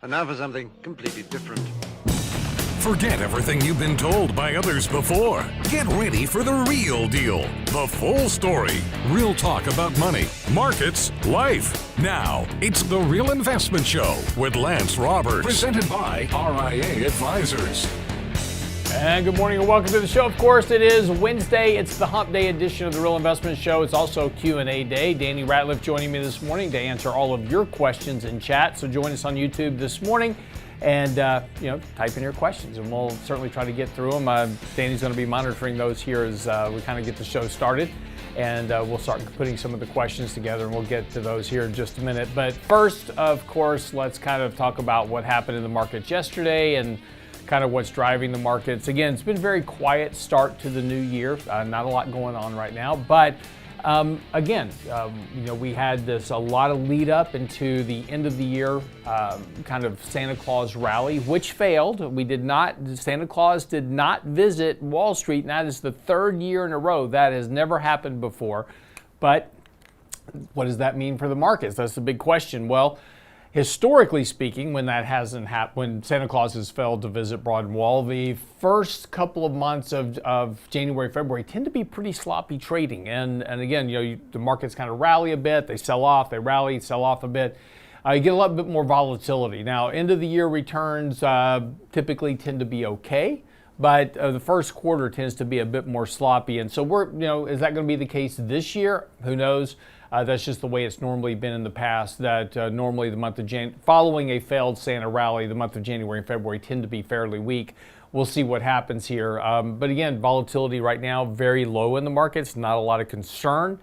And now for something completely different. Forget everything you've been told by others before. Get ready for the real deal, the full story. Real talk about money, markets, life. Now, it's The Real Investment Show with Lance Roberts, presented by RIA Advisors. And good morning and welcome to the show. Of course, it is Wednesday. It's the Hump Day edition of The Real Investment Show. It's also Q&A day. Danny Ratliff joining me this morning to answer all of your questions in chat. So join us on YouTube this morning and, type in your questions and we'll certainly try to get through them. Danny's going to be monitoring those here as we kind of get the show started. And we'll start putting some of the questions together and we'll get to those here in just a minute. But first, of course, let's kind of talk about what happened in the markets yesterday and kind of what's driving the markets. Again, it's been a very quiet start to the new year. Not a lot going on right now, but we had a lot of lead up into the end of the year kind of Santa Claus rally, which failed. Santa Claus did not visit Wall Street, and that is the third year in a row. That has never happened before. But what does that mean for the markets? That's the big question. Well, historically speaking, when that hasn't happened, when Santa Claus has failed to visit Broadwell, the first couple of months of January, February tend to be pretty sloppy trading. And again, the markets kind of rally a bit, they sell off, they rally, sell off a bit. You get a lot bit more volatility. Now, end of the year returns typically tend to be okay, but the first quarter tends to be a bit more sloppy. And so is that going to be the case this year? Who knows? That's just the way it's normally been in the past, that normally the month of following a failed Santa rally, the month of January and February tend to be fairly weak. We'll see what happens here. But again, volatility right now, very low in the markets, not a lot of concern.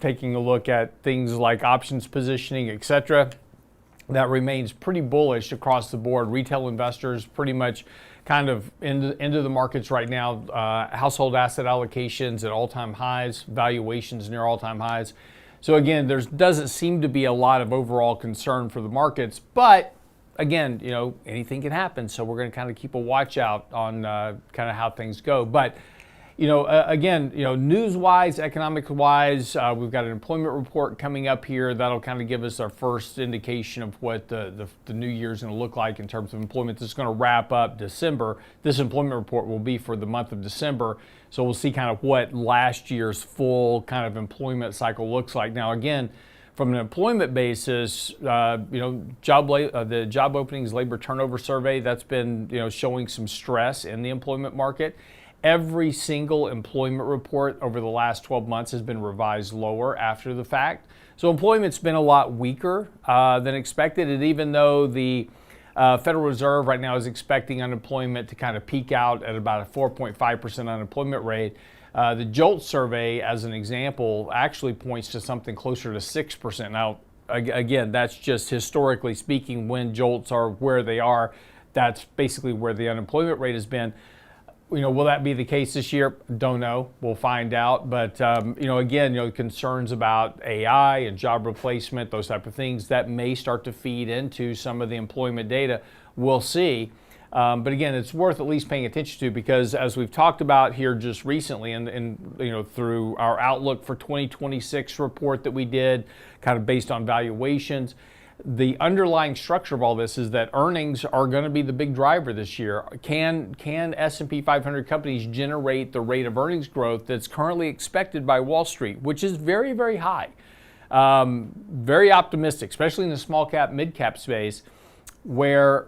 Taking a look at things like options positioning, etc., that remains pretty bullish across the board. Retail investors pretty much kind of into the markets right now. Household asset allocations at all-time highs, valuations near all-time highs. So again, there doesn't seem to be a lot of overall concern for the markets, but again, anything can happen. So we're going to kind of keep a watch out on kind of how things go. But news-wise, economic-wise, we've got an employment report coming up here that'll kind of give us our first indication of what the new year's going to look like in terms of employment. This is going to wrap up December. This employment report will be for the month of December, so we'll see kind of what last year's full kind of employment cycle looks like. Now, again, from an employment basis, the job openings, labor turnover survey, that's been showing some stress in the employment market. Every single employment report over the last 12 months has been revised lower after the fact. So employment's been a lot weaker than expected. And even though the Federal Reserve right now is expecting unemployment to kind of peak out at about a 4.5% unemployment rate, the JOLT survey, as an example, actually points to something closer to 6%. Now, again, that's just historically speaking, when JOLTs are where they are, that's basically where the unemployment rate has been. Will that be the case this year? Don't know. We'll find out. But, concerns about AI and job replacement, those type of things, that may start to feed into some of the employment data. We'll see. But again, it's worth at least paying attention to, because as we've talked about here just recently and through our Outlook for 2026 report that we did, kind of based on valuations, the underlying structure of all this is that earnings are going to be the big driver this year. Can S&P 500 companies generate the rate of earnings growth that's currently expected by Wall Street, which is very, very high, very optimistic, especially in the small cap, mid cap space, where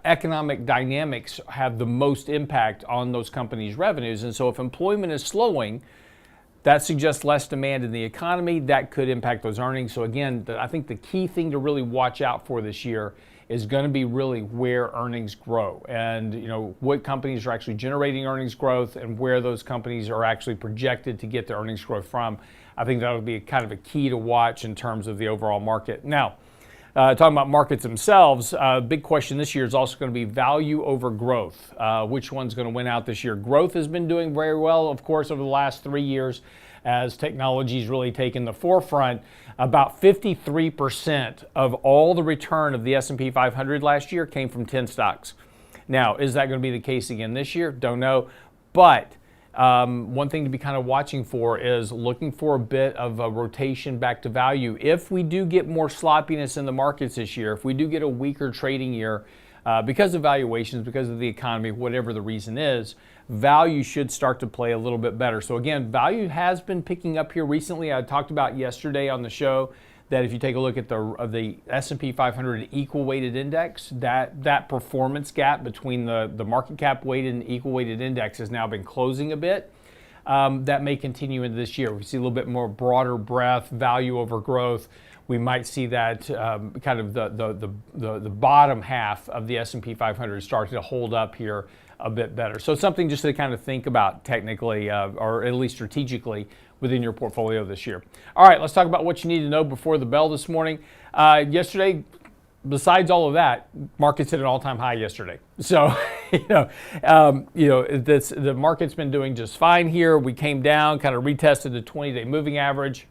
economic dynamics have the most impact on those companies' revenues. And so if employment is slowing, that suggests less demand in the economy. That could impact those earnings. So again, I think the key thing to really watch out for this year is going to be really where earnings grow, and what companies are actually generating earnings growth and where those companies are actually projected to get their earnings growth from. I think that would be kind of a key to watch in terms of the overall market. Now, talking about markets themselves, big question this year is also going to be value over growth. Which one's going to win out this year? Growth has been doing very well, of course, over the last 3 years as technology's really taken the forefront. About 53% of all the return of the S&P 500 last year came from 10 stocks. Now, is that going to be the case again this year? Don't know. But one thing to be kind of watching for is looking for a bit of a rotation back to value. If we do get more sloppiness in the markets this year, if we do get a weaker trading year because of valuations, because of the economy, whatever the reason is, value should start to play a little bit better. So again, value has been picking up here recently. I talked about yesterday on the show that if you take a look at the S&P 500 equal weighted index, that performance gap between the market cap weighted and equal weighted index has now been closing a bit. That may continue into this year. We see a little bit more broader breadth, value over growth. We might see that kind of the bottom half of the S&P 500 start to hold up here a bit better. So it's something just to kind of think about technically, or at least strategically, within your portfolio this year. All right, let's talk about what you need to know before the bell this morning. Yesterday, besides all of that, markets hit an all-time high yesterday. So, the market's been doing just fine here. We came down, kind of retested the 20-day moving average,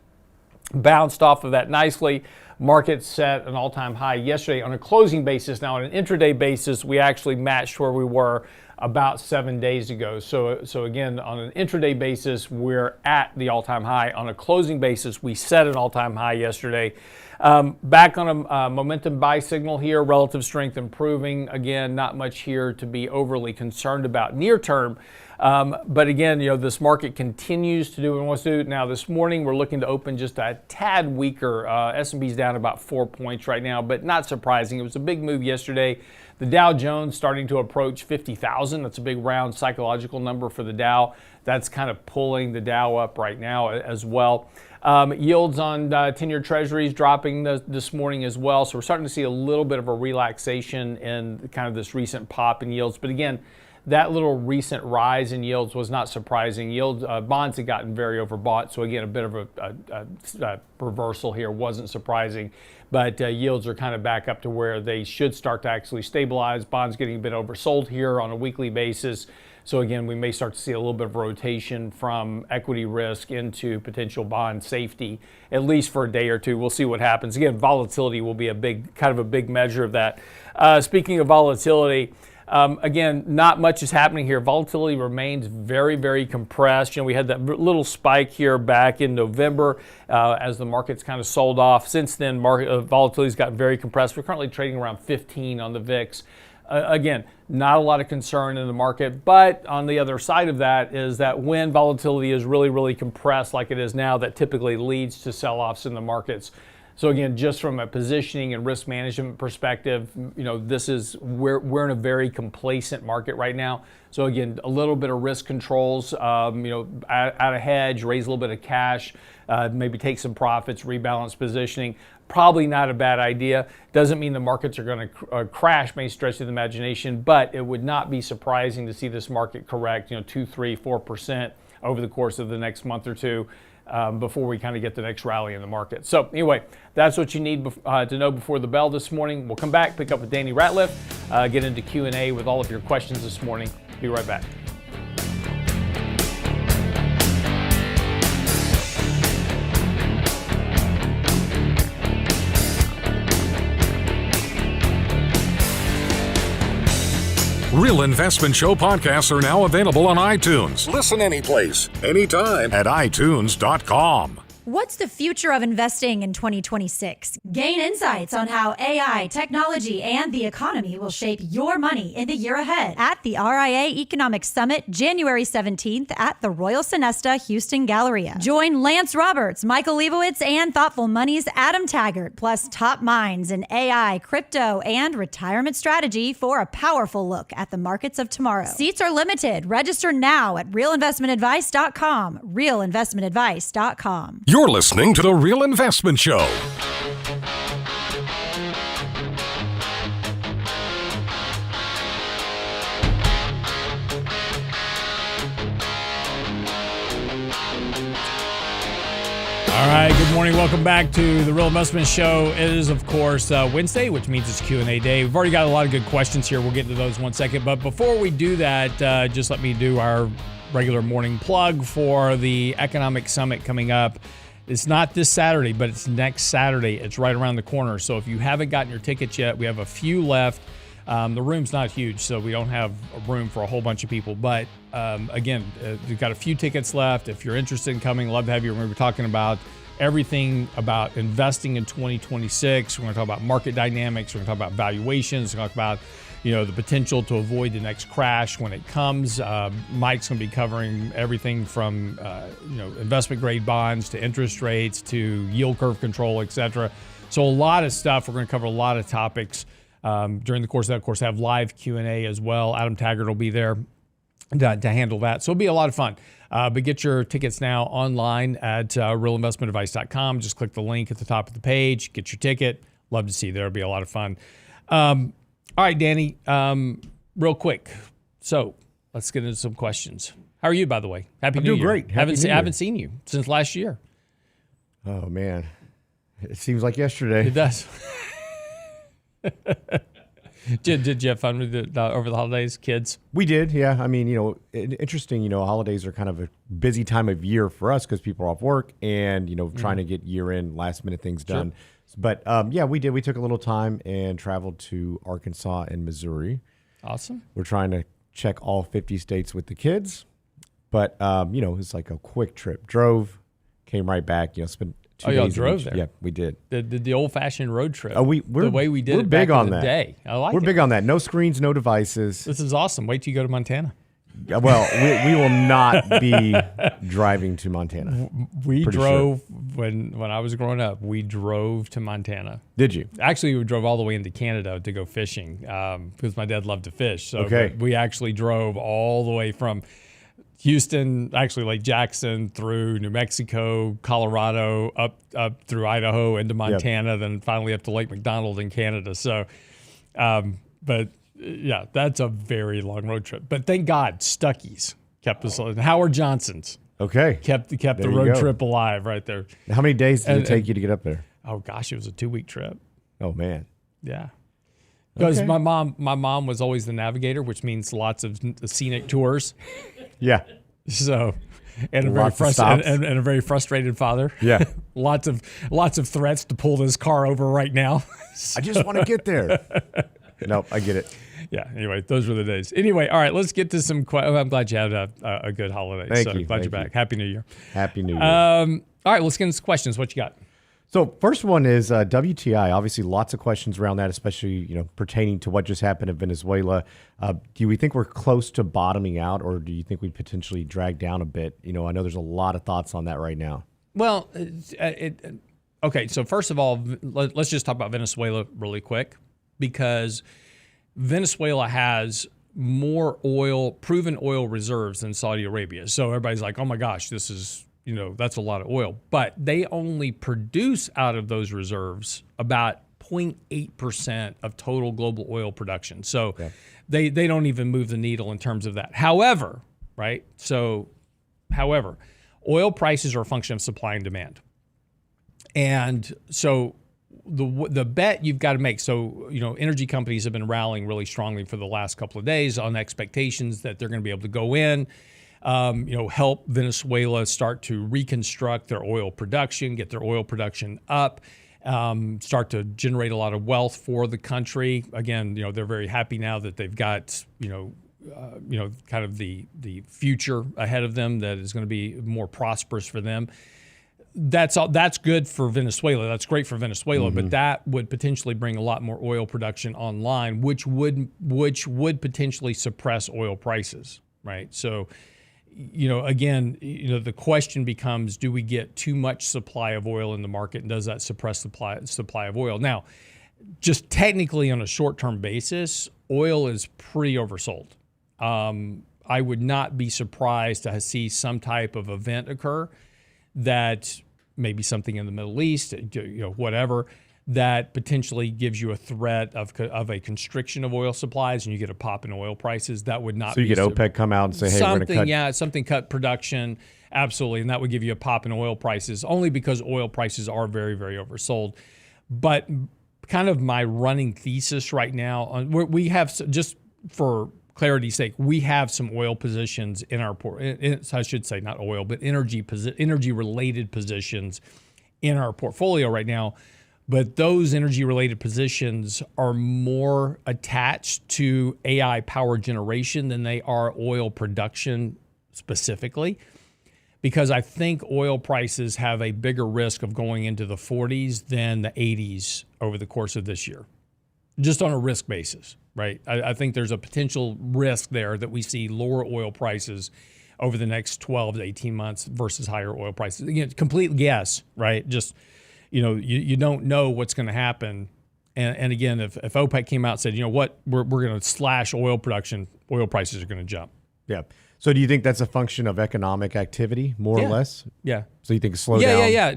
bounced off of that nicely. Market set an all-time high yesterday on a closing basis. Now, on an intraday basis, we actually matched where we were about 7 days ago. So again, on an intraday basis, we're at the all-time high. On a closing basis, we set an all-time high yesterday. Back on a momentum buy signal here, relative strength improving. Again, not much here to be overly concerned about near term. But again, this market continues to do what it wants to do. Now, this morning, we're looking to open just a tad weaker. S&P's down about 4 points right now, but not surprising. It was a big move yesterday. The Dow Jones starting to approach 50,000. That's a big round psychological number for the Dow. That's kind of pulling the Dow up right now as well. Yields on 10-year treasuries dropping this morning as well. So we're starting to see a little bit of a relaxation in kind of this recent pop in yields. But again, that little recent rise in yields was not surprising. Bonds had gotten very overbought. So again, a bit of a reversal here wasn't surprising. But yields are kind of back up to where they should start to actually stabilize. Bonds getting a bit oversold here on a weekly basis. So again, we may start to see a little bit of rotation from equity risk into potential bond safety, at least for a day or two. We'll see what happens. Again, volatility will be a big measure of that. Speaking of volatility, again, not much is happening here. Volatility remains very, very compressed. We had that little spike here back in November as the markets kind of sold off. Since then, volatility's gotten very compressed. We're currently trading around 15 on the VIX. Again, not a lot of concern in the market, but on the other side of that is that when volatility is really, really compressed like it is now, that typically leads to sell-offs in the markets. So again, just from a positioning and risk management perspective, we're in a very complacent market right now. So again, a little bit of risk controls, out of hedge, raise a little bit of cash, maybe take some profits, rebalance positioning. Probably not a bad idea. Doesn't mean the markets are going to crash, may stretch the imagination, but it would not be surprising to see this market correct, 2, 3, 4% over the course of the next month or two. Before we kind of get the next rally in the market. So anyway, that's what you need to know before the bell this morning. We'll come back, pick up with Danny Ratliff, get into Q&A with all of your questions this morning. Be right back. Real Investment Show podcasts are now available on iTunes. Listen anyplace, anytime at iTunes.com. What's the future of investing in 2026? Gain insights on how AI, technology, and the economy will shape your money in the year ahead at the RIA Economics Summit, January 17th at the Royal Sonesta Houston Galleria. Join Lance Roberts, Michael Leibowitz, and Thoughtful Money's Adam Taggart, plus top minds in AI, crypto, and retirement strategy for a powerful look at the markets of tomorrow. Seats are limited. Register now at realinvestmentadvice.com. realinvestmentadvice.com. You're listening to The Real Investment Show. All right, good morning. Welcome back to The Real Investment Show. It is, of course, Wednesday, which means it's Q&A day. We've already got a lot of good questions here. We'll get to those in 1 second. But before we do that, just let me do our regular morning plug for the Economic Summit coming up. It's not this Saturday, but it's next Saturday. It's right around the corner. So if you haven't gotten your tickets yet, we have a few left. The room's not huge, so we don't have room for a whole bunch of people. But again, we've got a few tickets left. If you're interested in coming, love to have you. We're talking about everything about investing in 2026. We're going to talk about market dynamics. We're going to talk about valuations. We're going to talk about the potential to avoid the next crash when it comes. Mike's going to be covering everything from investment grade bonds to interest rates to yield curve control, etc. So a lot of stuff. We're going to cover a lot of topics during the course of that. Of course, have live Q&A as well. Adam Taggart will be there to handle that. So it'll be a lot of fun. But get your tickets now online at realinvestmentadvice.com. Just click the link at the top of the page. Get your ticket. Love to see you there. It'll be a lot of fun. All right, Danny, real quick. So let's get into some questions. How are you, by the way? Happy New Year. I'm doing great. Haven't seen you since last year. Oh, man. It seems like yesterday. It does. Did you have fun with over the holidays, kids? We did, yeah. I mean, interesting, holidays are kind of a busy time of year for us because people are off work and, trying to get year-end, last-minute things done. Sure. But, yeah, we did. We took a little time and traveled to Arkansas and Missouri. Awesome. We're trying to check all 50 states with the kids. But, it's like a quick trip. Drove, came right back, spent 2 days. Y'all drove there? Yeah, we did. The old-fashioned road trip. We're the way we did we're it big back on in the that. day. I like We're it. big on that. No screens, no devices. This is awesome. Wait till you go to Montana. Well, we will not be driving to Montana. We drove when I was growing up. We drove to Montana. Did you? Actually, we drove all the way into Canada to go fishing because my dad loved to fish. So we actually drove all the way from Houston, actually Lake Jackson, through New Mexico, Colorado, up through Idaho into Montana, then finally up to Lake McDonald in Canada. So, but yeah, that's a very long road trip. But thank God, Stuckey's kept us. Howard Johnson's kept the road trip alive right there. How many days did it take you to get up there? Oh gosh, it was a 2-week trip. Oh man. Yeah. Because my mom was always the navigator, which means lots of scenic tours. Yeah. So, and a very frustrated father. Yeah. lots of threats to pull this car over right now. I just want to get there. Nope, I get it. Yeah. Anyway, those were the days. Anyway, all right, let's get to some questions. I'm glad you had a good holiday. Thank you. Glad you're back. Happy New Year. Happy New Year. All right, let's get into some questions. What you got? So first one is WTI. Obviously, lots of questions around that, especially pertaining to what just happened in Venezuela. Do we think we're close to bottoming out, or do you think we potentially drag down a bit? I know there's a lot of thoughts on that right now. Well, okay. So first of all, let's just talk about Venezuela really quick, because Venezuela has more proven oil reserves than Saudi Arabia. So everybody's like, oh my gosh, this is, that's a lot of oil. But they only produce out of those reserves about 0.8% of total global oil production. So they don't even move the needle in terms of that. However, oil prices are a function of supply and demand. And so the bet you've got to make, so energy companies have been rallying really strongly for the last couple of days on expectations that they're going to be able to go in, help Venezuela start to reconstruct their oil production, get their oil production up, start to generate a lot of wealth for the country. Again, they're very happy now that they've got kind of the future ahead of them that is going to be more prosperous for them. That's good for Venezuela. That's great for Venezuela, but that would potentially bring a lot more oil production online, which would potentially suppress oil prices, right? So, again, the question becomes: do we get too much supply of oil in the market, and does that suppress supply of oil? Now, just technically on a short-term basis, oil is pretty oversold. I would not be surprised to see some type of event occur that maybe something in the Middle East, whatever, that potentially gives you a threat of a constriction of oil supplies and you get a pop in oil prices. That would not be. So you get OPEC come out and say, hey, we're going to cut. Yeah, something cut production. Absolutely. And that would give you a pop in oil prices, only because oil prices are very, very oversold. But kind of my running thesis right now, we have, just for clarity's sake, we have some oil positions in our I should say not oil, but energy related positions in our portfolio right now. But those energy-related positions are more attached to AI power generation than they are oil production specifically, because I think oil prices have a bigger risk of going into the 40s than the 80s over the course of this year, just on a risk basis, right? I think there's a potential risk there that we see lower oil prices over the next 12 to 18 months versus higher oil prices. Again, complete guess, right? Just, you don't know what's going to happen. And again, if OPEC came out and said, you know what, we're going to slash oil production, oil prices are going to jump. Yeah. So do you think that's a function of economic activity, more or less? Yeah. So you think a slowdown?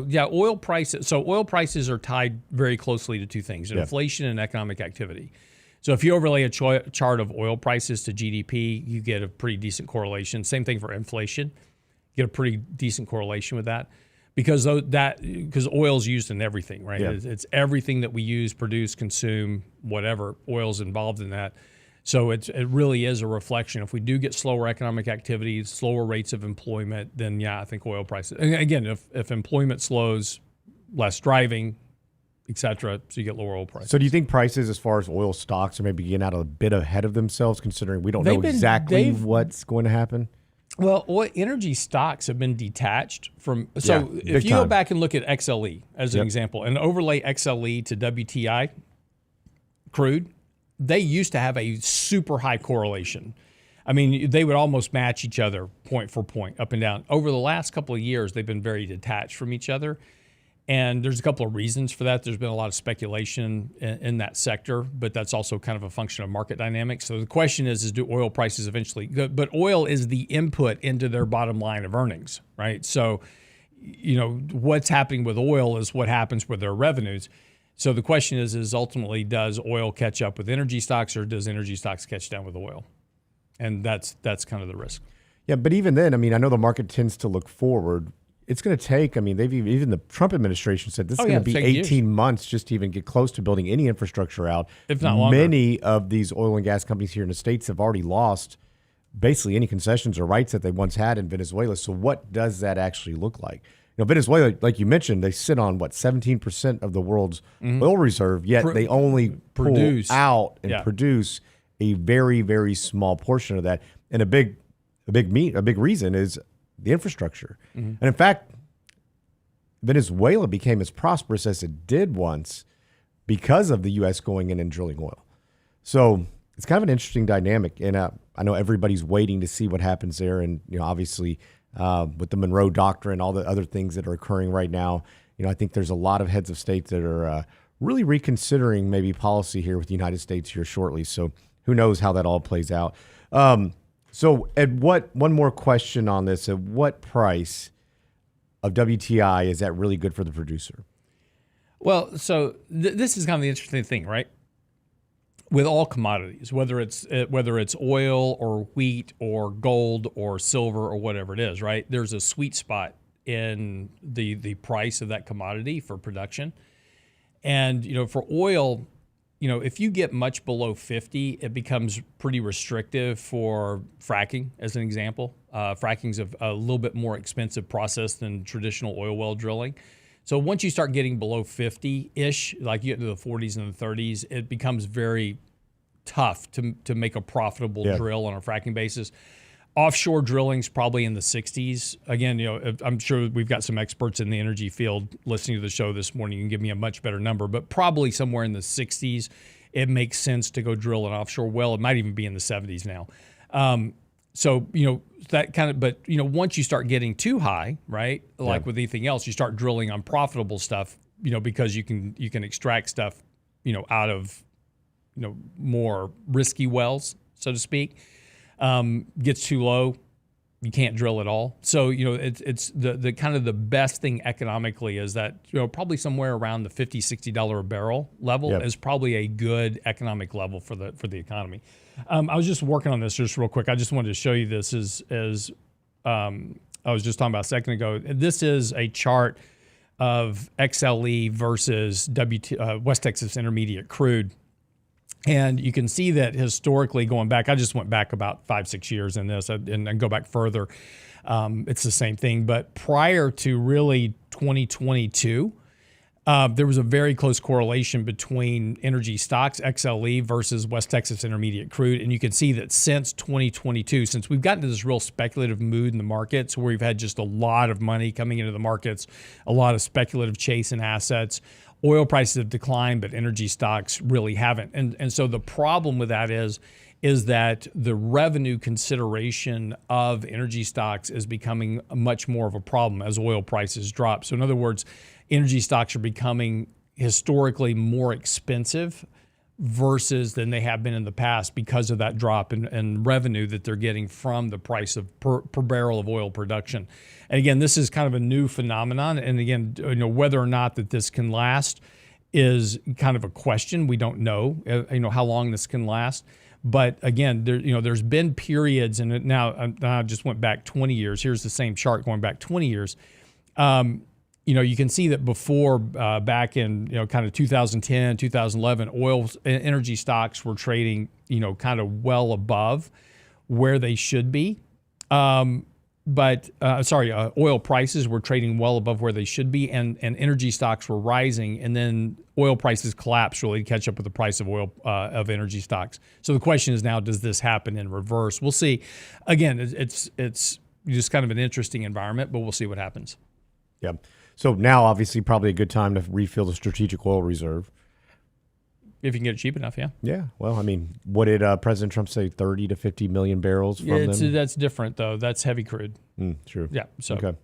Yeah. Oil prices. So oil prices are tied very closely to two things: inflation and economic activity. So if you overlay a chart of oil prices to GDP, you get a pretty decent correlation. Same thing for inflation. You get a pretty decent correlation with that. Because oil is used in everything, right? Yeah. It's everything that we use, produce, consume, whatever. Oil's involved in that. So it really is a reflection. If we do get slower economic activity, slower rates of employment, then I think oil prices. And again, if employment slows, less driving, et cetera, so you get lower oil prices. So do you think prices as far as oil stocks are maybe getting out a bit ahead of themselves, considering we don't know exactly what's going to happen? Well, energy stocks have been detached from. So if you go back and look at XLE as an example and overlay XLE to WTI crude, they used to have a super high correlation. I mean, they would almost match each other point for point, up and down. Over the last couple of years, they've been very detached from each other. And there's a couple of reasons for that. There's been a lot of speculation in that sector, but that's also kind of a function of market dynamics. So the question is do oil prices eventually go? But oil is the input into their bottom line of earnings, right? So, what's happening with oil is what happens with their revenues. So the question is ultimately, does oil catch up with energy stocks, or does energy stocks catch down with oil? And that's kind of the risk. Yeah, but even then, I mean, I know the market tends to look forward. It's going to take, even the Trump administration said this is going to be 18 months just to even get close to building any infrastructure out. If not longer. Many of these oil and gas companies here in the States have already lost basically any concessions or rights that they once had in Venezuela. So what does that actually look like? Venezuela, like you mentioned, they sit on 17% of the world's oil reserve, yet they only produce a very, very small portion of that. And a big reason is the infrastructure. And in fact, Venezuela became as prosperous as it did once because of the U.S. going in and drilling oil. So it's kind of an interesting dynamic. And I know everybody's waiting to see what happens there. And, obviously with the Monroe Doctrine, all the other things that are occurring right now, I think there's a lot of heads of states that are really reconsidering maybe policy here with the United States here shortly. So who knows how that all plays out. So one more question on this, at what price of WTI is that really good for the producer? Well, so this is kind of the interesting thing, right? With all commodities, whether it's oil or wheat or gold or silver or whatever it is, right? There's a sweet spot in the price of that commodity for production. And, for oil, if you get much below 50, it becomes pretty restrictive for fracking, as an example. Fracking's a little bit more expensive process than traditional oil well drilling. So once you start getting below 50-ish, like you get into the 40s and the 30s, it becomes very tough to make a profitable drill on a fracking basis. Offshore drilling's probably in the 60s. Again, I'm sure we've got some experts in the energy field listening to the show this morning. You can give me a much better number, but probably somewhere in the 60s, it makes sense to go drill an offshore well. It might even be in the 70s now. So, that kind of, but, once you start getting too high, right, like with anything else, you start drilling unprofitable stuff, because you can extract stuff, out of, more risky wells, so to speak. Gets too low, you can't drill at all. So, it's the kind of the best thing economically is that, probably somewhere around the $50, $60 a barrel level is probably a good economic level for the economy. I was just working on this just real quick. I just wanted to show you this as I was just talking about a second ago. This is a chart of XLE versus West Texas Intermediate crude. And you can see that historically going back, I just went back about 5-6 years in this and go back further. It's the same thing. But prior to really 2022, there was a very close correlation between energy stocks, XLE, versus West Texas Intermediate crude. And you can see that since 2022, since we've gotten to this real speculative mood in the markets where we've had just a lot of money coming into the markets, a lot of speculative chase in assets, oil prices have declined, but energy stocks really haven't. And so the problem with that is that the revenue consideration of energy stocks is becoming much more of a problem as oil prices drop. So in other words, energy stocks are becoming historically more expensive versus than they have been in the past because of that drop in revenue that they're getting from the price of per barrel of oil production. And again, this is kind of a new phenomenon. And again, whether or not that this can last is kind of a question. We don't know, how long this can last. But again, there's been periods, and now I just went back 20 years. Here's the same chart going back 20 years. You can see that before, back in kind of 2010, 2011, energy stocks were trading kind of well above where they should be. Oil prices were trading well above where they should be, and energy stocks were rising, and then oil prices collapsed really to catch up with the price of oil of energy stocks. So the question is now, does this happen in reverse? We'll see. Again, it's just kind of an interesting environment, but we'll see what happens. Yeah. So now, obviously, probably a good time to refill the strategic oil reserve. If you can get it cheap enough, yeah. Yeah. Well, I mean, what did President Trump say? 30 to 50 million barrels from them? That's different, though. That's heavy crude. True. Yeah. So. Okay.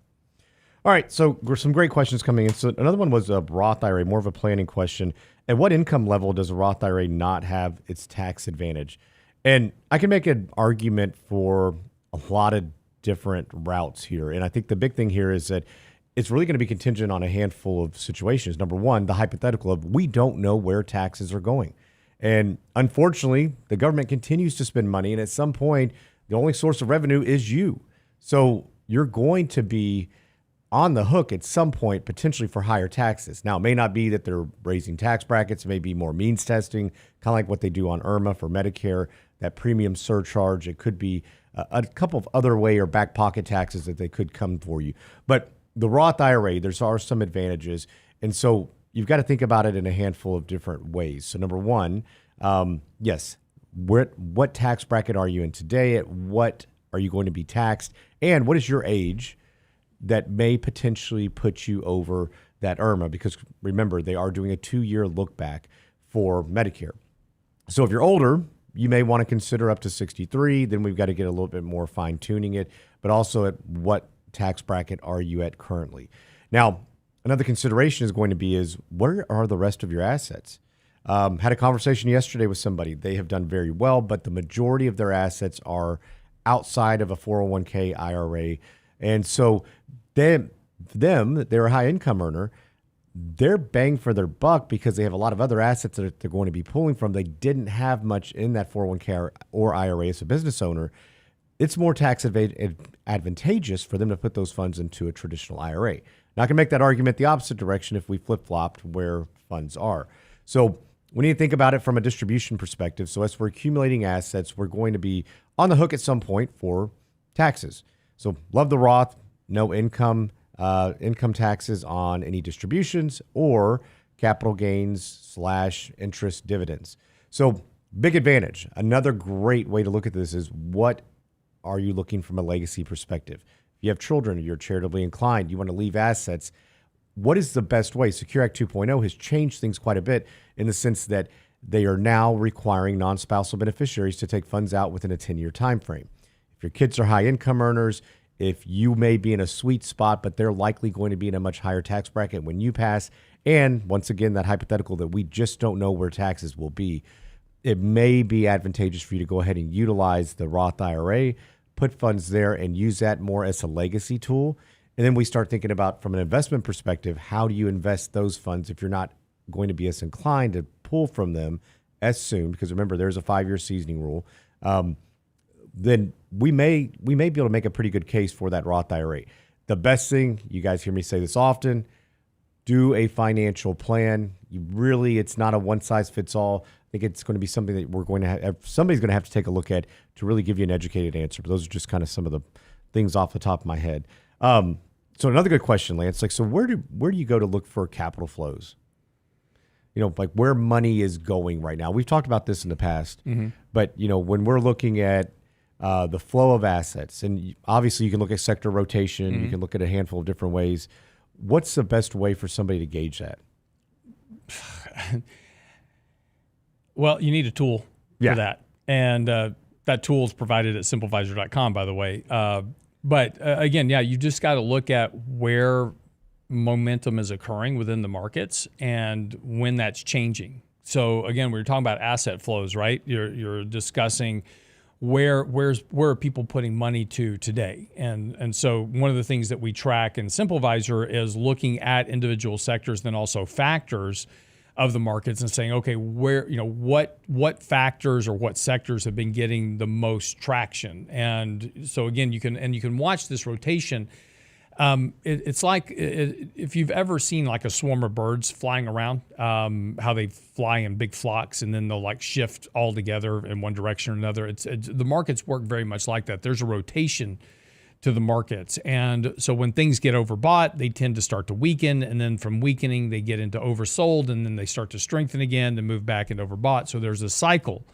All right. So some great questions coming in. So another one was a Roth IRA, more of a planning question. At what income level does a Roth IRA not have its tax advantage? And I can make an argument for a lot of different routes here. And I think the big thing here is that it's really going to be contingent on a handful of situations. Number one, the hypothetical of we don't know where taxes are going. And unfortunately, the government continues to spend money. And at some point, the only source of revenue is you. So you're going to be on the hook at some point, potentially for higher taxes. Now, it may not be that they're raising tax brackets. It may be more means testing, kind of like what they do on IRMA for Medicare, that premium surcharge. It could be a couple of other way or back pocket taxes that they could come for you. But the Roth IRA, there are some advantages. And so you've got to think about it in a handful of different ways. So number one, yes, what tax bracket are you in today? At what are you going to be taxed? And what is your age that may potentially put you over that IRMA? Because remember, they are doing a 2-year look back for Medicare. So if you're older, you may want to consider up to 63. Then we've got to get a little bit more fine tuning it, but also at what tax bracket are you at currently? Now, another consideration is going to be is where are the rest of your assets? Had a conversation yesterday with somebody. They have done very well, but the majority of their assets are outside of a 401k IRA. And so they're a high income earner. They're bang for their buck because they have a lot of other assets that they're going to be pulling from. They didn't have much in that 401k or IRA as a business owner. It's more tax advantageous for them to put those funds into a traditional IRA. Now, I can make that argument the opposite direction if we flip-flopped where funds are. So we need to think about it from a distribution perspective. So as we're accumulating assets, we're going to be on the hook at some point for taxes. So love the Roth, no income taxes on any distributions or capital gains / interest dividends. So big advantage. Another great way to look at this is what are you looking from a legacy perspective? If you have children or you're charitably inclined, you want to leave assets, what is the best way? Secure Act 2.0 has changed things quite a bit in the sense that they are now requiring non-spousal beneficiaries to take funds out within a 10-year time frame. If your kids are high income earners, if you may be in a sweet spot, but they're likely going to be in a much higher tax bracket when you pass, and once again, that hypothetical that we just don't know where taxes will be, it may be advantageous for you to go ahead and utilize the Roth IRA, put funds there and use that more as a legacy tool. And then we start thinking about, from an investment perspective, how do you invest those funds if you're not going to be as inclined to pull from them as soon? Because remember, there's a 5-year seasoning rule. Then we may be able to make a pretty good case for that Roth IRA. The best thing, you guys hear me say this often, do a financial plan. It's not a one-size-fits-all. I think it's going to be something that we're going to have, somebody's going to have to take a look at to really give you an educated answer. But those are just kind of some of the things off the top of my head. So another good question, Lance. Like, so where do you go to look for capital flows? Like where money is going right now. We've talked about this in the past, but when we're looking at the flow of assets, and obviously you can look at sector rotation, you can look at a handful of different ways. What's the best way for somebody to gauge that? Well, you need a tool for that. And that tool is provided at SimpleVisor.com, by the way. But again, you just got to look at where momentum is occurring within the markets and when that's changing. So again, we were talking about asset flows, right? You're discussing where are people putting money to today? And so one of the things that we track in SimpleVisor is looking at individual sectors, then also factors of the markets, and saying, okay, where what factors or what sectors have been getting the most traction. And so again, you can watch this rotation. It's like if you've ever seen like a swarm of birds flying around, how they fly in big flocks and then they'll like shift all together in one direction or another. The markets work very much like that. There's a rotation to the markets. And so when things get overbought, they tend to start to weaken. And then from weakening, they get into oversold, and then they start to strengthen again to move back into overbought. So there's a cycle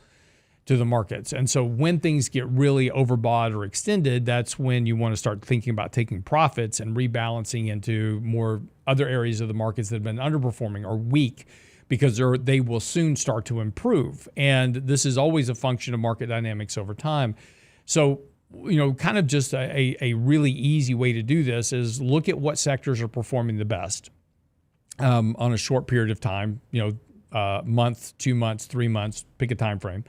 to the markets. And so when things get really overbought or extended, that's when you want to start thinking about taking profits and rebalancing into more other areas of the markets that have been underperforming or weak, because they will soon start to improve. And this is always a function of market dynamics over time. So kind of just a really easy way to do this is look at what sectors are performing the best on a short period of time, month, 2 months, 3 months, pick a time frame.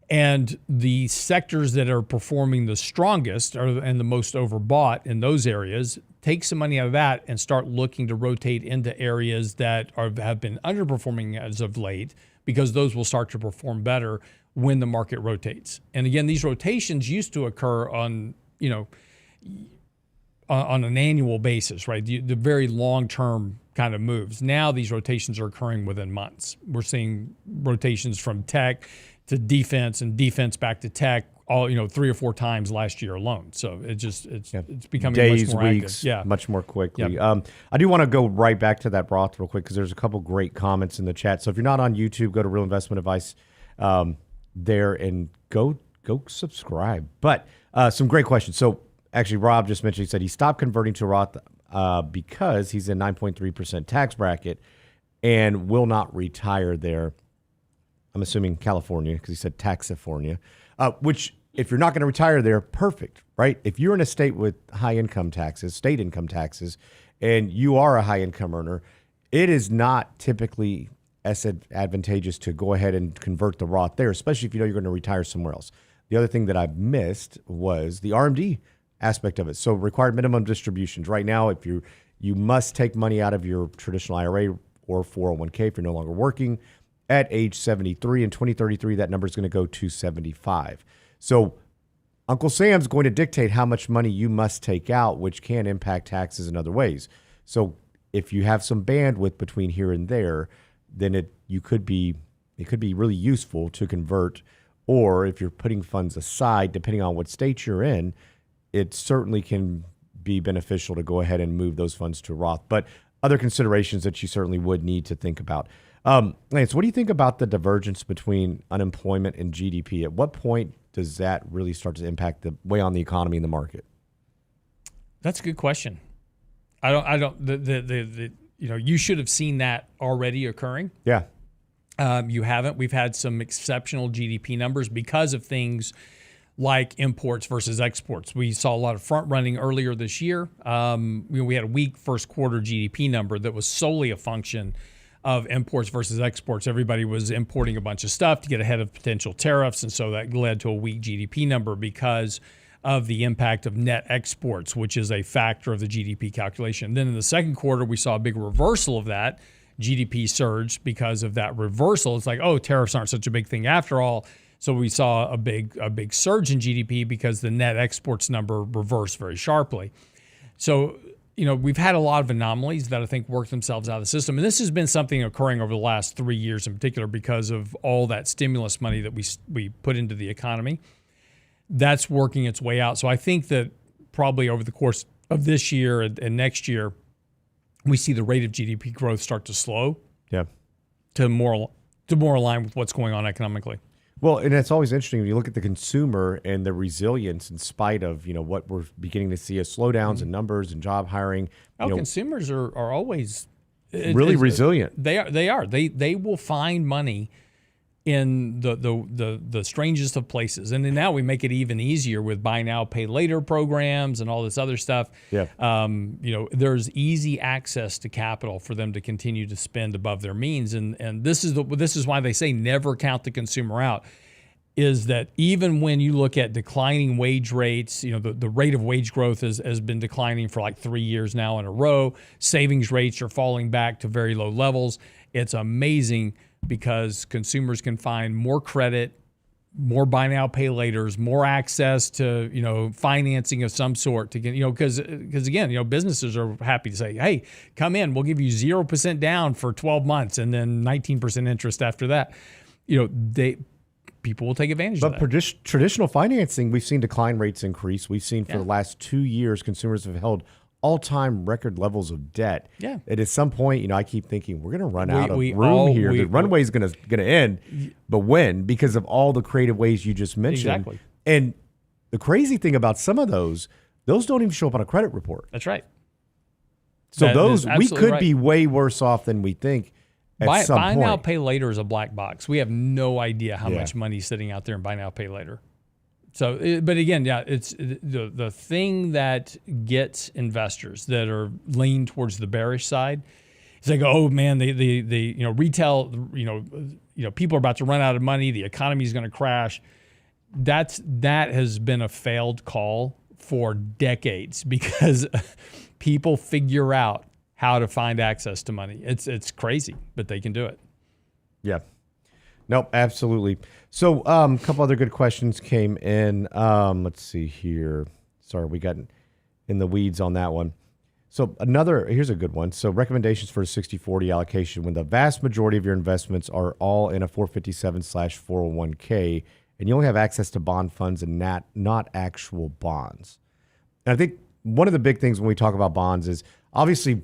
And the sectors that are performing the strongest and the most overbought in those areas, take some money out of that and start looking to rotate into areas that have been underperforming as of late, because those will start to perform better when the market rotates. And again, these rotations used to occur on an annual basis, right? The very long-term kind of moves. Now these rotations are occurring within months. We're seeing rotations from tech to defense and defense back to tech, all 3 or 4 times last year alone. So it's becoming days, much more weeks, active. much more quickly. Yep. I do want to go right back to that Roth real quick, because there's a couple great comments in the chat. So if you're not on YouTube, go to Real Investment Advice there and go subscribe. But some great questions. So actually, Rob just mentioned, he said he stopped converting to Roth because he's in 9.3% tax bracket and will not retire there. I'm assuming California, because he said Taxifornia, which if you're not going to retire there, perfect, right? If you're in a state with high income taxes, state income taxes, and you are a high income earner, it is not typically as advantageous to go ahead and convert the Roth there, especially if you're going to retire somewhere else. The other thing that I missed was the RMD aspect of it. So required minimum distributions. Right now, if you must take money out of your traditional IRA or 401k if you're no longer working at age 73. In 2033, that number is going to go to 75. So Uncle Sam's going to dictate how much money you must take out, which can impact taxes in other ways. So if you have some bandwidth between here and there, then it could be really useful to convert. Or if you're putting funds aside, depending on what state you're in, it certainly can be beneficial to go ahead and move those funds to Roth. But other considerations that you certainly would need to think about. Lance, what do you think about the divergence between unemployment and GDP? At what point does that really start to impact the way on the economy and the market? That's a good question. You should have seen that already occurring. Yeah. You haven't. We've had some exceptional GDP numbers because of things like imports versus exports. We saw a lot of front running earlier this year. We had a weak first quarter GDP number that was solely a function of imports versus exports. Everybody was importing a bunch of stuff to get ahead of potential tariffs, and so that led to a weak GDP number because of the impact of net exports, which is a factor of the GDP calculation. Then in the second quarter, we saw a big reversal of that. GDP surged because of that reversal. It's like, oh, tariffs aren't such a big thing after all. So we saw a big surge in GDP because the net exports number reversed very sharply. So, we've had a lot of anomalies that I think work themselves out of the system. And this has been something occurring over the last 3 years in particular because of all that stimulus money that we put into the economy. That's working its way out. So I think that probably over the course of this year and next year, we see the rate of GDP growth start to slow. Yeah. To more align with what's going on economically. Well, and it's always interesting when you look at the consumer and the resilience in spite of, what we're beginning to see as slowdowns in numbers and job hiring. Consumers are always really resilient. They are. They will find money in the strangest of places. And then now we make it even easier with buy now, pay later programs and all this other stuff. Yeah. There's easy access to capital for them to continue to spend above their means. And this is why they say never count the consumer out, is that even when you look at declining wage rates, the rate of wage growth has been declining for like 3 years now in a row. Savings rates are falling back to very low levels. It's amazing because consumers can find more credit, more buy now, pay laters, more access to, financing of some sort to get, because again, businesses are happy to say, hey, come in, we'll give you 0% down for 12 months and then 19% interest after that. People will take advantage of that. But traditional financing, we've seen decline rates increase. We've seen for the last 2 years, consumers have held all-time record levels of debt. Yeah. And at some point, I keep thinking we're going to run out of room here. The runway is going to end. But when? Because of all the creative ways you just mentioned. Exactly. And the crazy thing about some of those don't even show up on a credit report. That's right. So we could be way worse off than we think at some point. Buy now, pay later is a black box. We have no idea how much money is sitting out there in buy now, pay later. So, but again, it's the thing that gets investors that are lean towards the bearish side. It's like, oh man, the retail, people are about to run out of money. The economy is going to crash. That has been a failed call for decades because people figure out how to find access to money. It's crazy, but they can do it. Yeah. Nope, absolutely. So a couple other good questions came in. Let's see here. Sorry, we got in the weeds on that one. So here's a good one. So recommendations for a 60-40 allocation when the vast majority of your investments are all in a 457/401k and you only have access to bond funds and not actual bonds. And I think one of the big things when we talk about bonds is obviously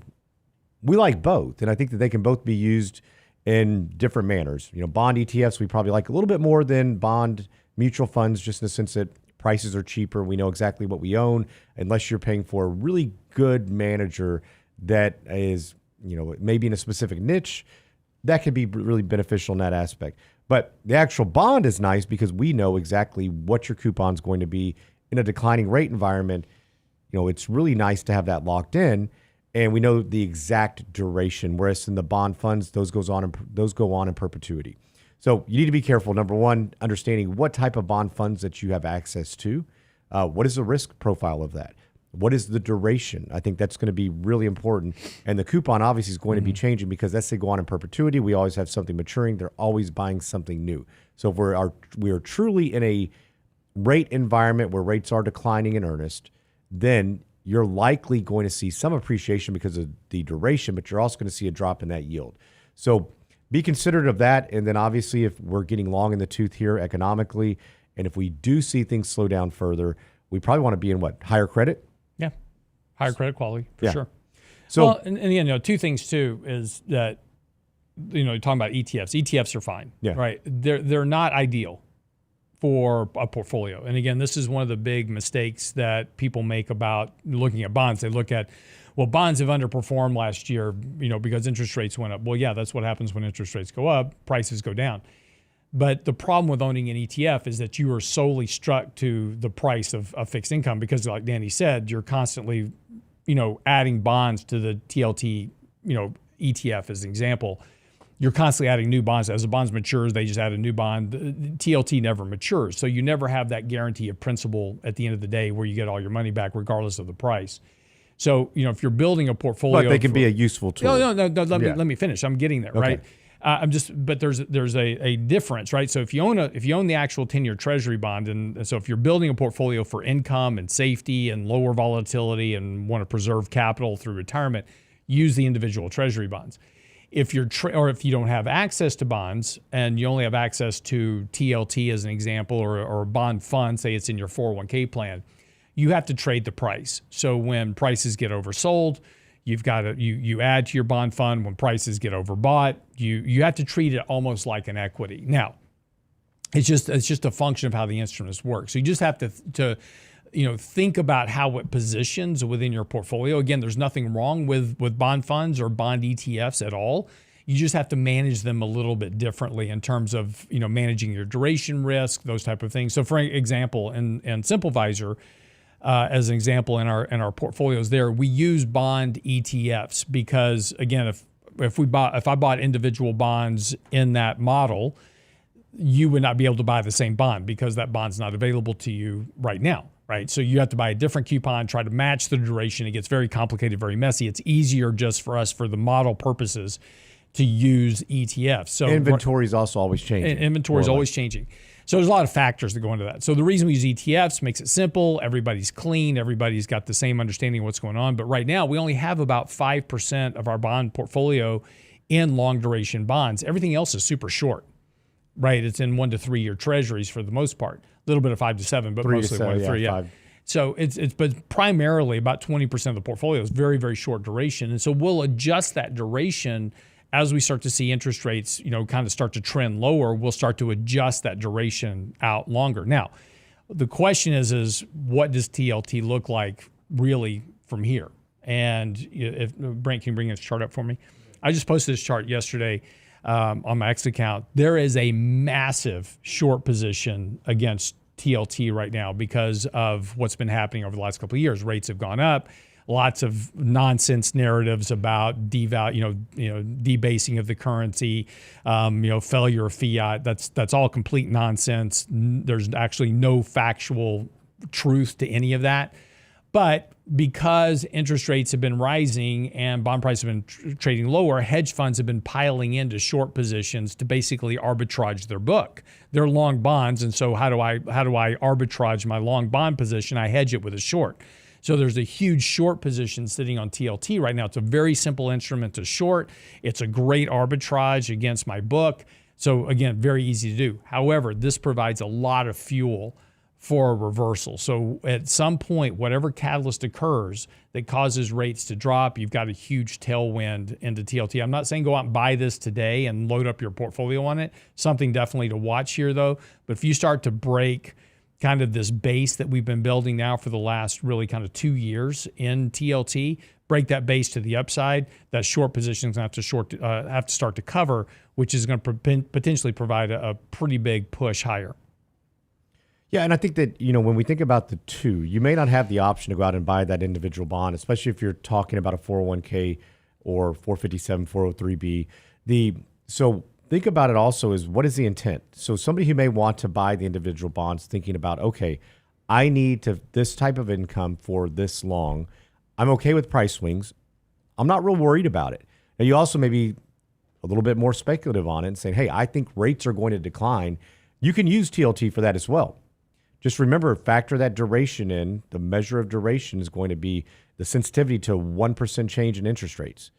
we like both. And I think that they can both be used in different manners. Bond ETFs, we probably like a little bit more than bond mutual funds, just in the sense that prices are cheaper. We know exactly what we own, unless you're paying for a really good manager that is, maybe in a specific niche. That can be really beneficial in that aspect. But the actual bond is nice because we know exactly what your coupon's going to be in a declining rate environment. It's really nice to have that locked in. And we know the exact duration, whereas in the bond funds, those go on in perpetuity. So you need to be careful. Number one, understanding what type of bond funds that you have access to. What is the risk profile of that? What is the duration? I think that's going to be really important. And the coupon obviously is going to be changing because as they go on in perpetuity, we always have something maturing. They're always buying something new. So if we are truly in a rate environment where rates are declining in earnest, then you're likely going to see some appreciation because of the duration, but you're also going to see a drop in that yield. So be considerate of that. And then obviously if we're getting long in the tooth here economically, and if we do see things slow down further, we probably want to be in higher credit? Yeah. Higher credit quality, for sure. So, and again, two things too is that, you're talking about ETFs. ETFs are fine, right? They're not ideal for a portfolio. And again, this is one of the big mistakes that people make about looking at bonds. They look at, bonds have underperformed last year, because interest rates went up. Well, yeah, that's what happens when interest rates go up, prices go down. But the problem with owning an ETF is that you are solely struck to the price of fixed income because, like Danny said, you're constantly, adding bonds to the TLT, ETF as an example. You're constantly adding new bonds. As the bonds matures, they just add a new bond. The TLT never matures. So you never have that guarantee of principal at the end of the day where you get all your money back regardless of the price. So, if you're building a portfolio. But they can be a useful tool. No, let me finish. I'm getting there, right? But there's a difference, right? So if you own the actual 10-year Treasury bond, and so if you're building a portfolio for income and safety and lower volatility and want to preserve capital through retirement, use the individual Treasury bonds. If you don't have access to bonds and you only have access to TLT as an example, or a bond fund, say it's in your 401k plan, you have to trade the price. So when prices get oversold, you've got to you add to your bond fund. When prices get overbought, you have to treat it almost like an equity. Now, it's just a function of how the instruments work. So you just have to think about how it positions within your portfolio. Again, there's nothing wrong with bond funds or bond ETFs at all. You just have to manage them a little bit differently in terms of managing your duration risk, those type of things. So, for example, in SimpleVisor, as an example in our portfolios there, we use bond ETFs because, again, if I bought individual bonds in that model, you would not be able to buy the same bond because that bond's not available to you right now, right? So you have to buy a different coupon, try to match the duration. It gets very complicated, very messy. It's easier just for us, for the model purposes, to use ETFs. So inventory is also always changing. Inventory is always changing. So there's a lot of factors that go into that. So the reason we use ETFs makes it simple. Everybody's clean. Everybody's got the same understanding of what's going on. But right now, we only have about 5% of our bond portfolio in long duration bonds. Everything else is super short. Right, it's in 1 to 3 year treasuries for the most part. A little bit of 5 to 7, but mostly 1 to 3. Yeah. So but primarily about 20% of the portfolio is very, very short duration, and so we'll adjust that duration as we start to see interest rates, kind of start to trend lower. We'll start to adjust that duration out longer. Now, the question is what does TLT look like really from here? And if Brent can bring this chart up for me, I just posted this chart yesterday. On my X account, there is a massive short position against TLT right now because of what's been happening over the last couple of years. Rates have gone up. Lots of nonsense narratives about debasing of the currency, failure of fiat. That's all complete nonsense. There's actually no factual truth to any of that. But because interest rates have been rising and bond prices have been trading lower, hedge funds have been piling into short positions to basically arbitrage their book. They're long bonds, and so how do I arbitrage my long bond position? I hedge it with a short. So there's a huge short position sitting on TLT right now. It's a very simple instrument to short. It's a great arbitrage against my book. So again, very easy to do. However, this provides a lot of fuel for a reversal. So at some point, whatever catalyst occurs that causes rates to drop, you've got a huge tailwind into TLT. I'm not saying go out and buy this today and load up your portfolio on it. Something definitely to watch here though. But if you start to break kind of this base that we've been building now for the last really kind of 2 years in TLT, break that base to the upside, that short position is going to have to start to cover, which is going to potentially provide a pretty big push higher. Yeah, and I think that, when we think about the two, you may not have the option to go out and buy that individual bond, especially if you're talking about a 401k or 457, 403b. So think about it also is what is the intent? So somebody who may want to buy the individual bonds thinking about, okay, I need this type of income for this long. I'm okay with price swings. I'm not real worried about it. Now you also may be a little bit more speculative on it and saying, hey, I think rates are going to decline. You can use TLT for that as well. Just remember, factor that duration in. The measure of duration is going to be the sensitivity to 1% change in interest rates.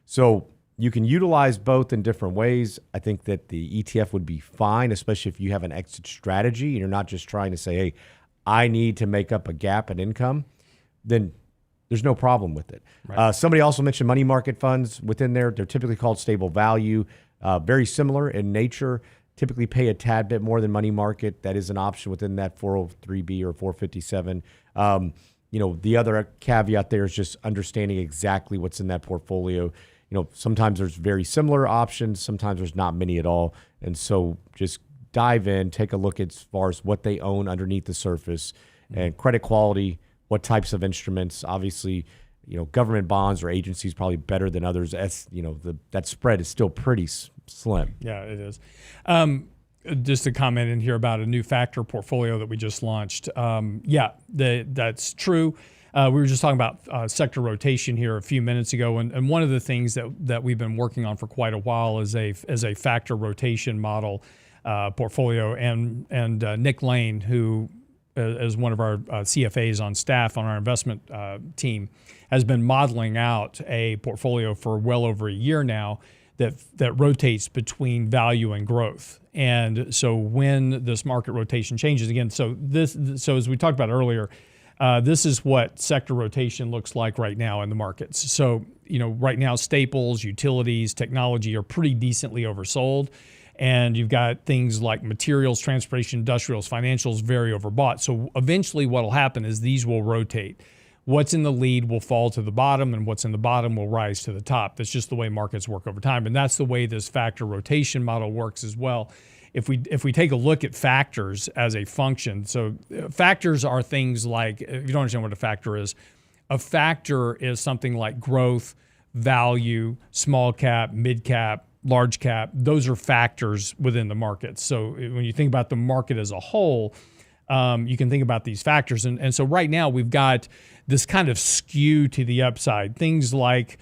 So you can utilize both in different ways. I think that the ETF would be fine, especially if you have an exit strategy and you're not just trying to say, hey, I need to make up a gap in income, then there's no problem with it. Right. Somebody also mentioned money market funds within there. They're typically called stable value, very similar in nature. Typically pay a tad bit more than money market. That is an option within that 403b or 457. The other caveat there is just understanding exactly what's in that portfolio. Sometimes there's very similar options. Sometimes there's not many at all. And so just dive in, take a look as far as what they own underneath the surface and credit quality, what types of instruments. Obviously, government bonds or agencies probably better than others. That spread is still pretty slim. Yeah, it is. Just a comment in here about a new factor portfolio that we just launched. That's true. We were just talking about sector rotation here a few minutes ago, and one of the things that we've been working on for quite a while is a factor rotation model portfolio. And Nick Lane, who is one of our CFAs on staff on our investment team, has been modeling out a portfolio for well over a year now that rotates between value and growth. And so when this market rotation changes again, so as we talked about earlier, This is what sector rotation looks like right now in the markets. So, right now, staples, utilities, technology are pretty decently oversold. And you've got things like materials, transportation, industrials, financials, very overbought. So eventually what will happen is these will rotate. What's in the lead will fall to the bottom, and what's in the bottom will rise to the top. That's just the way markets work over time. And that's the way this factor rotation model works as well. If we take a look at factors as a function, so factors are things like, if you don't understand what a factor is something like growth, value, small cap, mid cap, large cap. Those are factors within the market. So when you think about the market as a whole, you can think about these factors. And so right now we've got this kind of skew to the upside. Things like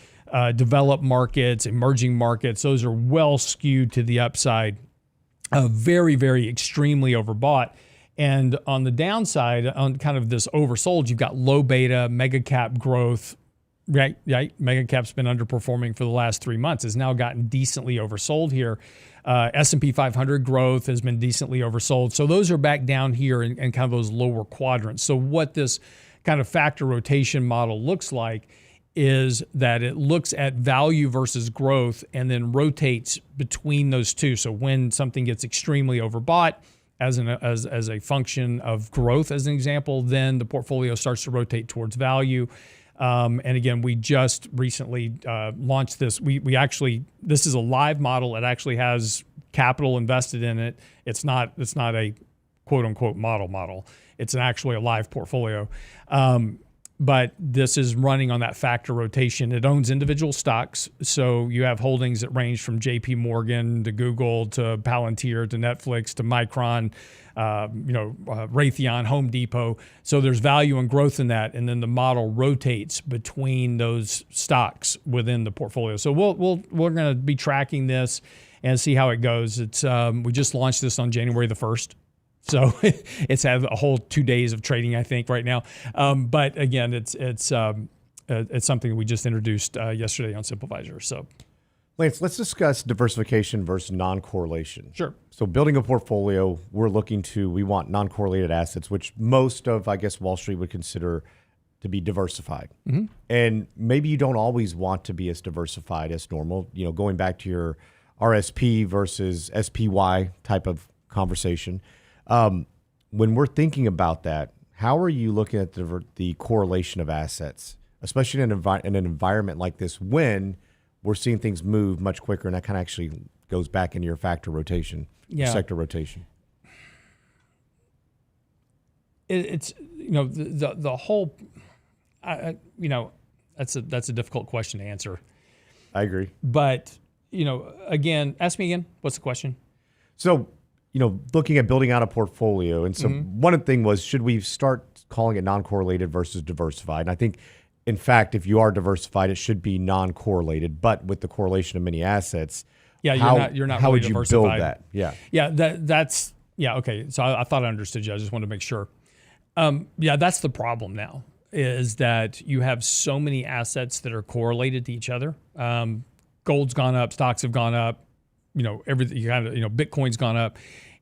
developed markets, emerging markets, those are well skewed to the upside. Very, very extremely overbought. And on the downside, on kind of this oversold, you've got low beta, mega cap growth. Right. Mega cap's been underperforming for the last 3 months. Has now gotten decently oversold here. S&P 500 growth has been decently oversold. So those are back down here in kind of those lower quadrants. So what this kind of factor rotation model looks like is that it looks at value versus growth and then rotates between those two. So when something gets extremely overbought as a function of growth, as an example, then the portfolio starts to rotate towards value. And again, we just recently launched this. We actually, this is a live model. It actually has capital invested in it. It's not a quote unquote model. It's actually a live portfolio. But this is running on that factor rotation. It owns individual stocks. So you have holdings that range from JP Morgan to Google to Palantir to Netflix to Micron, Raytheon, Home Depot. So there's value and growth in that. And then the model rotates between those stocks within the portfolio. So we're going to be tracking this and see how it goes. It's we just launched this on January the 1st. So it's had a whole 2 days of trading, I think, right now. But again, it's something we just introduced yesterday on SimpleVisor. So, Lance, let's discuss diversification versus non-correlation. Sure. So building a portfolio, we want non-correlated assets, which most of, I guess, Wall Street would consider to be diversified. Mm-hmm. And maybe you don't always want to be as diversified as normal. Going back to your RSP versus SPY type of conversation. When we're thinking about that, how are you looking at the correlation of assets, especially in an environment like this when we're seeing things move much quicker, and that kind of actually goes back into your factor rotation, sector rotation? It's the whole, that's a difficult question to answer. I agree. But again, ask me again. What's the question? So, looking at building out a portfolio. And so one thing was, should we start calling it non-correlated versus diversified? And I think, in fact, if you are diversified, it should be non-correlated, but with the correlation of many assets. Yeah, you're not how really would you diversified. build that? Yeah. Yeah, that's okay. So I thought I understood you. I just wanted to make sure. That's the problem now, is that you have so many assets that are correlated to each other. Gold's gone up, stocks have gone up, everything, Bitcoin's gone up,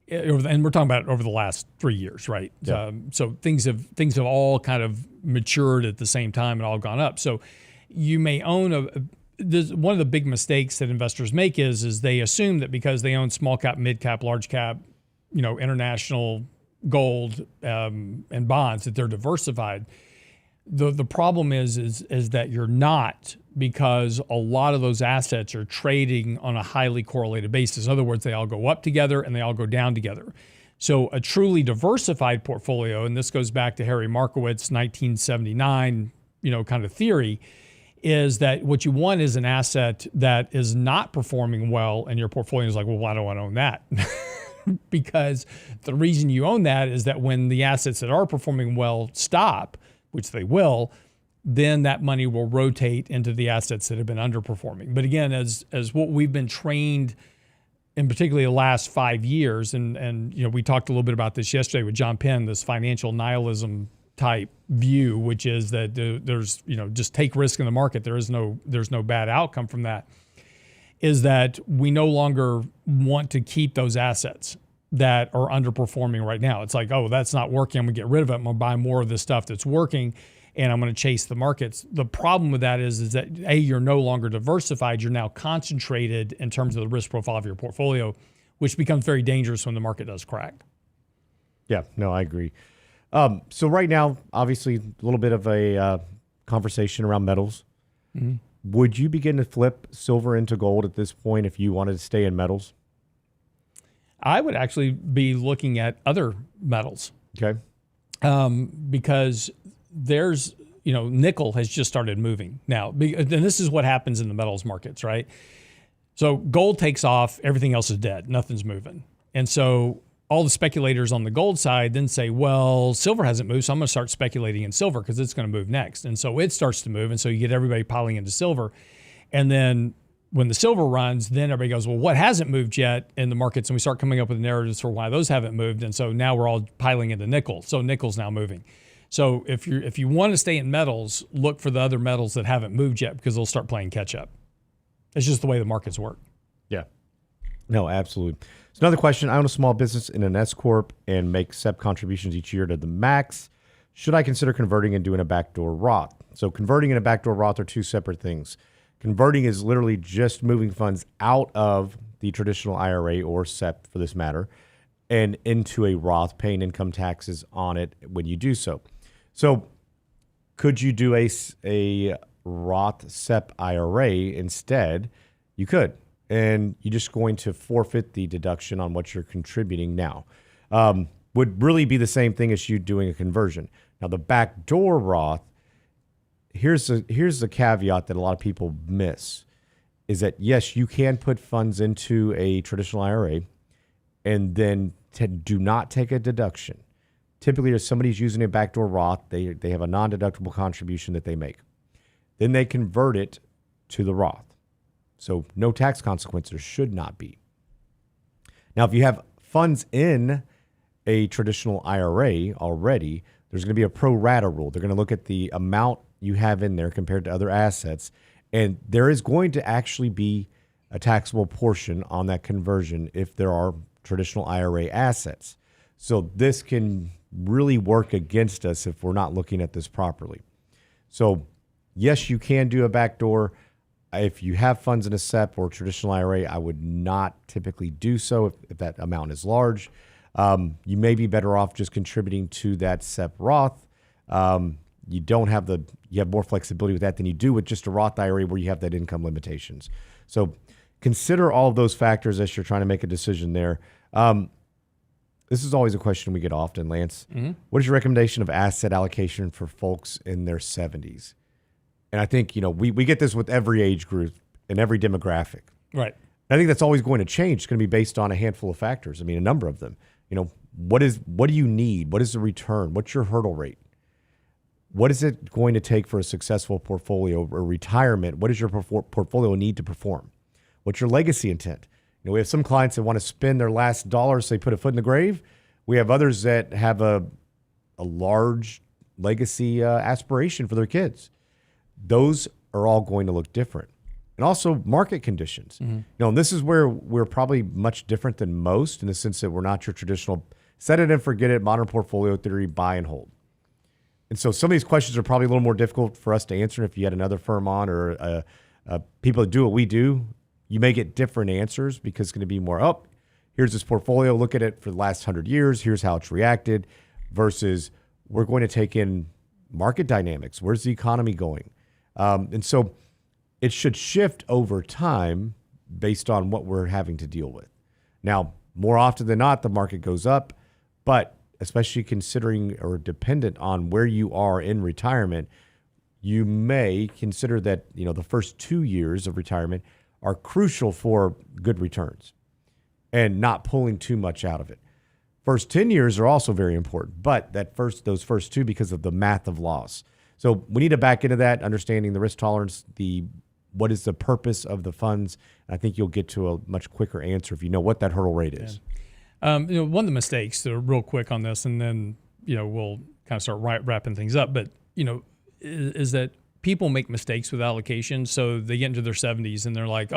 and we're talking about over the last 3 years, right? Yeah. So things have all kind of matured at the same time and all gone up. So you may own one of the big mistakes that investors make is they assume that because they own small cap, mid cap, large cap, international gold and bonds, that they're diversified. The problem is that you're not, because a lot of those assets are trading on a highly correlated basis. In other words, they all go up together and they all go down together. So a truly diversified portfolio, and this goes back to Harry Markowitz, 1979, kind of theory, is that what you want is an asset that is not performing well, and your portfolio is like, well, why do I own that? Because the reason you own that is that when the assets that are performing well stop, which they will, then that money will rotate into the assets that have been underperforming. But again, as what we've been trained, in particularly the last 5 years, and we talked a little bit about this yesterday with John Penn, this financial nihilism type view, which is that there's just take risk in the market. There's no bad outcome from that. Is that we no longer want to keep those assets. that are underperforming right now. It's like, oh, that's not working. I'm going to get rid of it. I'm going to buy more of this stuff that's working, and I'm going to chase the markets. The problem with that is that, A, you're no longer diversified. You're now concentrated in terms of the risk profile of your portfolio, which becomes very dangerous when the market does crack. Yeah, no, I agree. So right now, obviously, a little bit of a conversation around metals. Mm-hmm. Would you begin to flip silver into gold at this point if you wanted to stay in metals? I would actually be looking at other metals. Okay. Because there's, nickel has just started moving now. And this is what happens in the metals markets, right? So gold takes off, everything else is dead, nothing's moving. And so all the speculators on the gold side then say, well, silver hasn't moved, so I'm going to start speculating in silver because it's going to move next. And so it starts to move, and so you get everybody piling into silver. And then when the silver runs, then everybody goes, well, what hasn't moved yet in the markets? And we start coming up with narratives for why those haven't moved. And so now we're all piling into nickel. So nickel's now moving. So if you want to stay in metals, look for the other metals that haven't moved yet because they'll start playing catch up. It's just the way the markets work. Yeah. No, absolutely. So another question. I own a small business in an S Corp and make SEP contributions each year to the max. Should I consider converting and doing a backdoor Roth? So converting and a backdoor Roth are two separate things. Converting is literally just moving funds out of the traditional IRA or SEP for this matter and into a Roth, paying income taxes on it when you do so. So could you do a Roth SEP IRA instead? You could. And you're just going to forfeit the deduction on what you're contributing now. Would really be the same thing as you doing a conversion. Now, the backdoor Roth, here's the caveat that a lot of people miss, is that, yes, you can put funds into a traditional IRA and then do not take a deduction. Typically, if somebody's using a backdoor Roth, they have a non-deductible contribution that they make. Then they convert it to the Roth. So no tax consequences, should not be. Now, if you have funds in a traditional IRA already, there's going to be a pro rata rule. They're going to look at the amount you have in there compared to other assets, and there is going to actually be a taxable portion on that conversion if there are traditional IRA assets. So this can really work against us if we're not looking at this properly. So yes, you can do a backdoor. If you have funds in a SEP or traditional IRA, I would not typically do so if that amount is large. You may be better off just contributing to that SEP Roth. You have more flexibility with that than you do with just a Roth IRA where you have that income limitations. So consider all of those factors as you're trying to make a decision there. This is always a question we get often, Lance. Mm-hmm. What is your recommendation of asset allocation for folks in their 70s? And I think, we get this with every age group and every demographic. Right. And I think that's always going to change. It's going to be based on a handful of factors. I mean, a number of them. What do you need? What is the return? What's your hurdle rate? What is it going to take for a successful portfolio or retirement? What does your portfolio need to perform? What's your legacy intent? We have some clients that want to spend their last dollar so they put a foot in the grave. We have others that have a large legacy aspiration for their kids. Those are all going to look different. And also market conditions. Mm-hmm. And this is where we're probably much different than most in the sense that we're not your traditional set it and forget it, modern portfolio theory, buy and hold. And so some of these questions are probably a little more difficult for us to answer. If you had another firm on or people that do what we do, you may get different answers because it's going to be more, here's this portfolio, look at it for the last 100 years, here's how it's reacted, versus we're going to take in market dynamics. Where's the economy going? And so it should shift over time based on what we're having to deal with. Now, more often than not, the market goes up, but especially considering or dependent on where you are in retirement, you may consider that, the first 2 years of retirement are crucial for good returns and not pulling too much out of it. First 10 years are also very important, but those first two because of the math of loss. So we need to back into that, understanding the risk tolerance, what is the purpose of the funds. I think you'll get to a much quicker answer if you know what that hurdle rate is. Yeah. One of the mistakes, real quick on this, and then we'll kind of start wrapping things up. But is that people make mistakes with allocation. So they get into their 70s and they're like,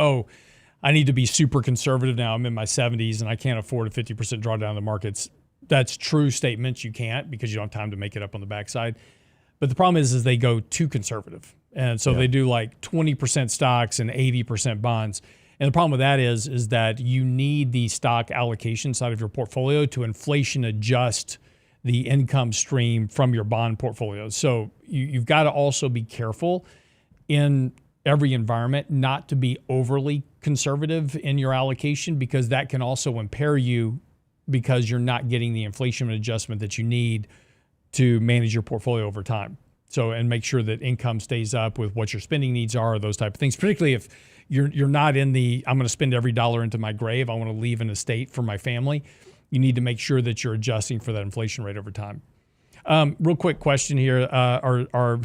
I need to be super conservative now. I'm in my 70s and I can't afford a 50% drawdown in the markets. That's true statements. You can't because you don't have time to make it up on the backside. But the problem is they go too conservative. And so they do like 20% stocks and 80% bonds. And the problem with that is that you need the stock allocation side of your portfolio to inflation adjust the income stream from your bond portfolio. So you've got to also be careful in every environment not to be overly conservative in your allocation, because that can also impair you because you're not getting the inflation adjustment that you need to manage your portfolio over time. So, and make sure that income stays up with what your spending needs are, those type of things, particularly if you're not in the, I'm going to spend every dollar into my grave, I want to leave an estate for my family. You need to make sure that you're adjusting for that inflation rate over time. Real quick question here. Are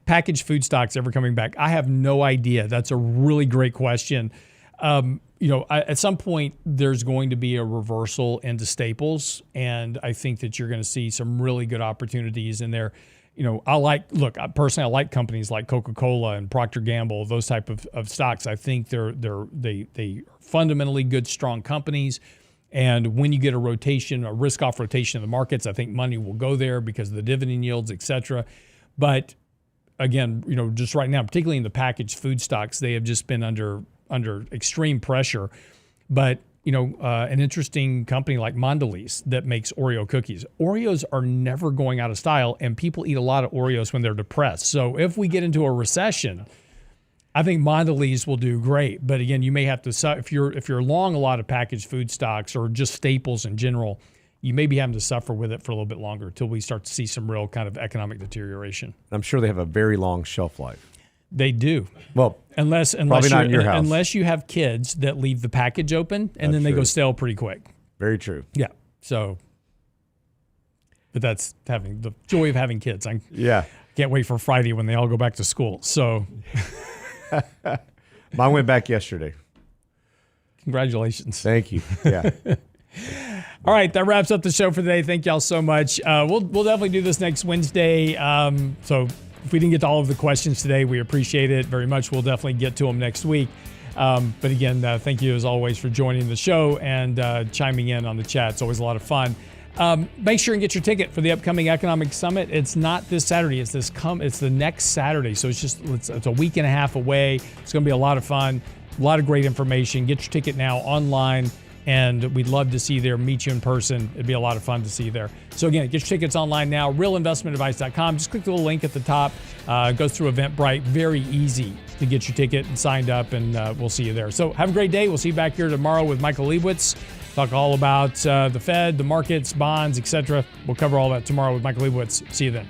packaged food stocks ever coming back? I have no idea. That's a really great question. At some point, there's going to be a reversal into staples, and I think that you're going to see some really good opportunities in there. I like companies like Coca-Cola and Procter & Gamble, those type of stocks. I think they are fundamentally good, strong companies. And when you get a risk-off rotation in the markets, I think money will go there because of the dividend yields, et cetera. But again, just right now, particularly in the packaged food stocks, they have just been under extreme pressure. But an interesting company like Mondelez that makes Oreo cookies. Oreos are never going out of style, and people eat a lot of Oreos when they're depressed. So if we get into a recession, I think Mondelez will do great. But again, you may have to, if you're long a lot of packaged food stocks or just staples in general, you may be having to suffer with it for a little bit longer until we start to see some real kind of economic deterioration. I'm sure they have a very long shelf life. They do. Well, unless probably not in your house. Unless you have kids that leave the package open and then they go stale pretty quick. Very true. Yeah. So, but that's having the joy of having kids. I can't wait for Friday when they all go back to school. So, mine went back yesterday. Congratulations. Thank you. Yeah. All right, that wraps up the show for today. Thank y'all so much. We'll definitely do this next Wednesday. So if we didn't get to all of the questions today, we appreciate it very much. We'll definitely get to them next week. But again, thank you as always for joining the show and chiming in on the chat. It's always a lot of fun. Make sure and get your ticket for the upcoming Economic Summit. It's not this Saturday. It's the next Saturday. So it's a week and a half away. It's going to be a lot of fun, a lot of great information. Get your ticket now online. And we'd love to see you there, meet you in person. It'd be a lot of fun to see you there. So again, get your tickets online now, realinvestmentadvice.com. Just click the little link at the top. Go through Eventbrite. Very easy to get your ticket and signed up, and we'll see you there. So have a great day. We'll see you back here tomorrow with Michael Leibowitz. Talk all about the Fed, the markets, bonds, etc. We'll cover all that tomorrow with Michael Leibowitz. See you then.